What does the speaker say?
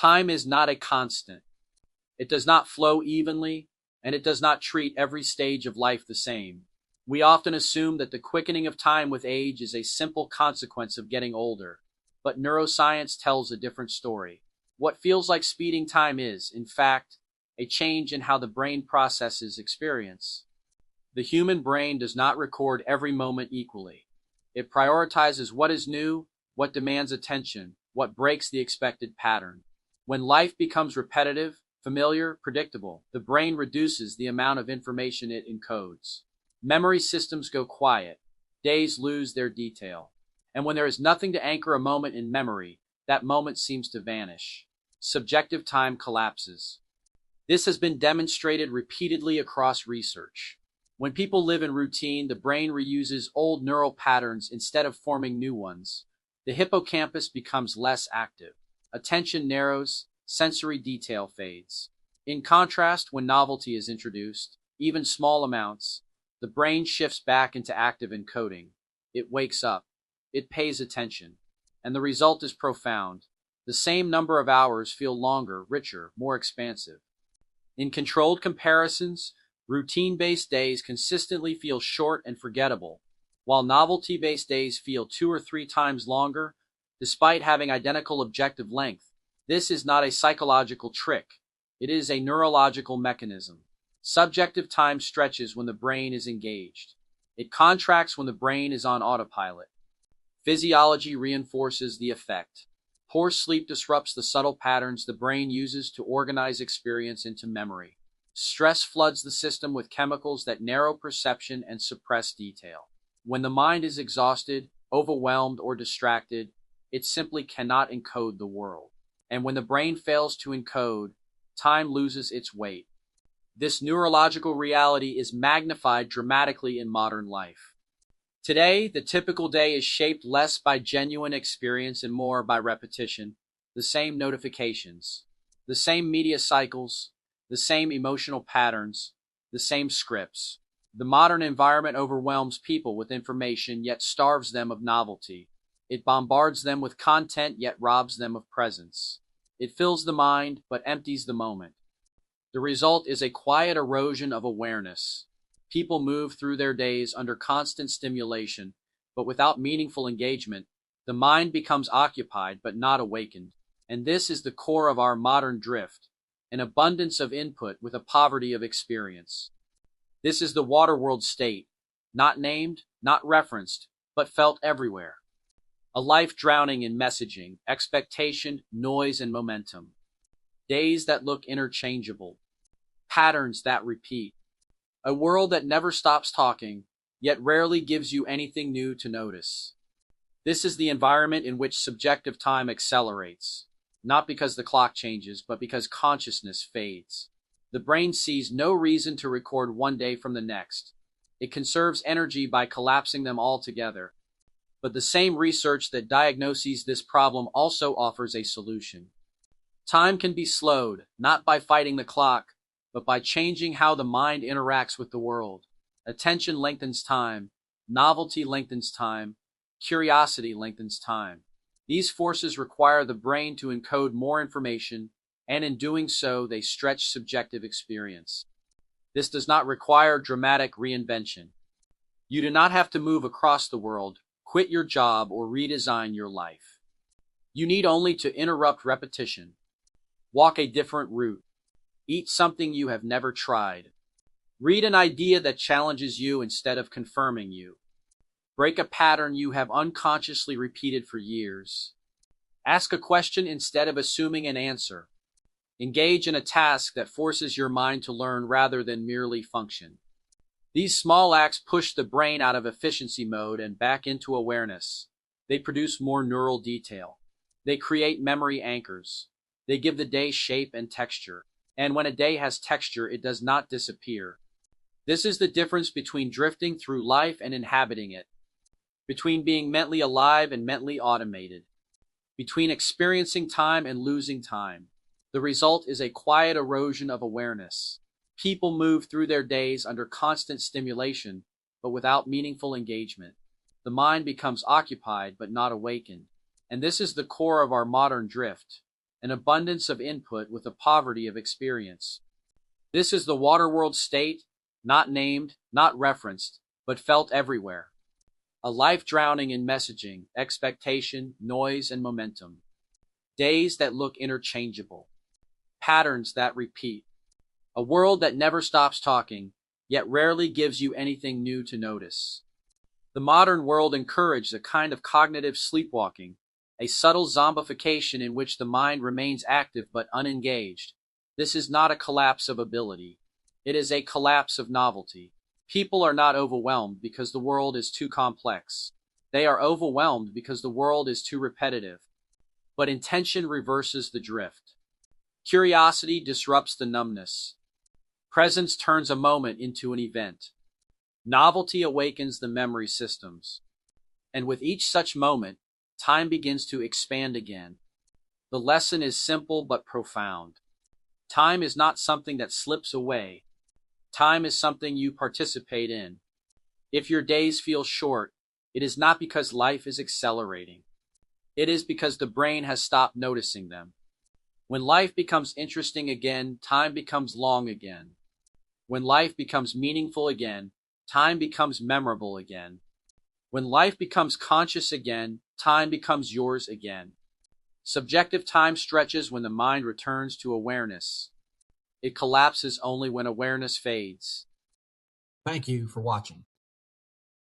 Time is not a constant. It does not flow evenly, and it does not treat every stage of life the same. We often assume that the quickening of time with age is a simple consequence of getting older, but neuroscience tells a different story. What feels like speeding time is, in fact, a change in how the brain processes experience. The human brain does not record every moment equally. It prioritizes what is new, what demands attention, what breaks the expected pattern. When life becomes repetitive, familiar, predictable, the brain reduces the amount of information it encodes. Memory systems go quiet. Days lose their detail. And when there is nothing to anchor a moment in memory, that moment seems to vanish. Subjective time collapses. This has been demonstrated repeatedly across research. When people live in routine, the brain reuses old neural patterns instead of forming new ones. The hippocampus becomes less active. Attention narrows, sensory detail fades. In contrast, when novelty is introduced, even small amounts, the brain shifts back into active encoding. It wakes up. It pays attention. And the result is profound. The same number of hours feel longer, richer, more expansive. In controlled comparisons, routine-based days consistently feel short and forgettable, while novelty-based days feel 2 or 3 times longer, despite having identical objective length. This is not a psychological trick. It is a neurological mechanism. Subjective time stretches when the brain is engaged. It contracts when the brain is on autopilot. Physiology reinforces the effect. Poor sleep disrupts the subtle patterns the brain uses to organize experience into memory. Stress floods the system with chemicals that narrow perception and suppress detail. When the mind is exhausted, overwhelmed, or distracted, it simply cannot encode the world. And when the brain fails to encode, time loses its weight. This neurological reality is magnified dramatically in modern life. Today, the typical day is shaped less by genuine experience and more by repetition. The same notifications, the same media cycles, the same emotional patterns, the same scripts. The modern environment overwhelms people with information yet starves them of novelty. It bombards them with content yet robs them of presence. It fills the mind but empties the moment. The result is a quiet erosion of awareness. People move through their days under constant stimulation, but without meaningful engagement. The mind becomes occupied but not awakened. And this is the core of our modern drift, an abundance of input with a poverty of experience. This is the waterworld state, not named, not referenced, but felt everywhere. A life drowning in messaging, expectation, noise, and momentum. Days that look interchangeable. Patterns that repeat. A world that never stops talking, yet rarely gives you anything new to notice. This is the environment in which subjective time accelerates, not because the clock changes, but because consciousness fades. The brain sees no reason to record one day from the next. It conserves energy by collapsing them all together. But the same research that diagnoses this problem also offers a solution. Time can be slowed, not by fighting the clock, but by changing how the mind interacts with the world. Attention lengthens time, novelty lengthens time, curiosity lengthens time. These forces require the brain to encode more information, and in doing so, they stretch subjective experience. This does not require dramatic reinvention. You do not have to move across the world, quit your job, or redesign your life. You need only to interrupt repetition, walk a different route, eat something you have never tried, read an idea that challenges you instead of confirming you, break a pattern you have unconsciously repeated for years, ask a question instead of assuming an answer, engage in a task that forces your mind to learn rather than merely function. These small acts push the brain out of efficiency mode and back into awareness. They produce more neural detail. They create memory anchors. They give the day shape and texture. And when a day has texture, it does not disappear. This is the difference between drifting through life and inhabiting it, between being mentally alive and mentally automated, between experiencing time and losing time. The result is a quiet erosion of awareness. People move through their days under constant stimulation, but without meaningful engagement. The mind becomes occupied but not awakened. And this is the core of our modern drift, an abundance of input with a poverty of experience. This is the waterworld state, not named, not referenced, but felt everywhere. A life drowning in messaging, expectation, noise, and momentum. Days that look interchangeable. Patterns that repeat. A world that never stops talking, yet rarely gives you anything new to notice. The modern world encouraged a kind of cognitive sleepwalking, a subtle zombification in which the mind remains active but unengaged. This is not a collapse of ability. It is a collapse of novelty. People are not overwhelmed because the world is too complex. They are overwhelmed because the world is too repetitive. But intention reverses the drift. Curiosity disrupts the numbness. Presence turns a moment into an event. Novelty awakens the memory systems. And with each such moment, time begins to expand again. The lesson is simple but profound. Time is not something that slips away. Time is something you participate in. If your days feel short, it is not because life is accelerating. It is because the brain has stopped noticing them. When life becomes interesting again, time becomes long again. When life becomes meaningful again, time becomes memorable again. When life becomes conscious again, time becomes yours again. Subjective time stretches when the mind returns to awareness. It collapses only when awareness fades. Thank you for watching.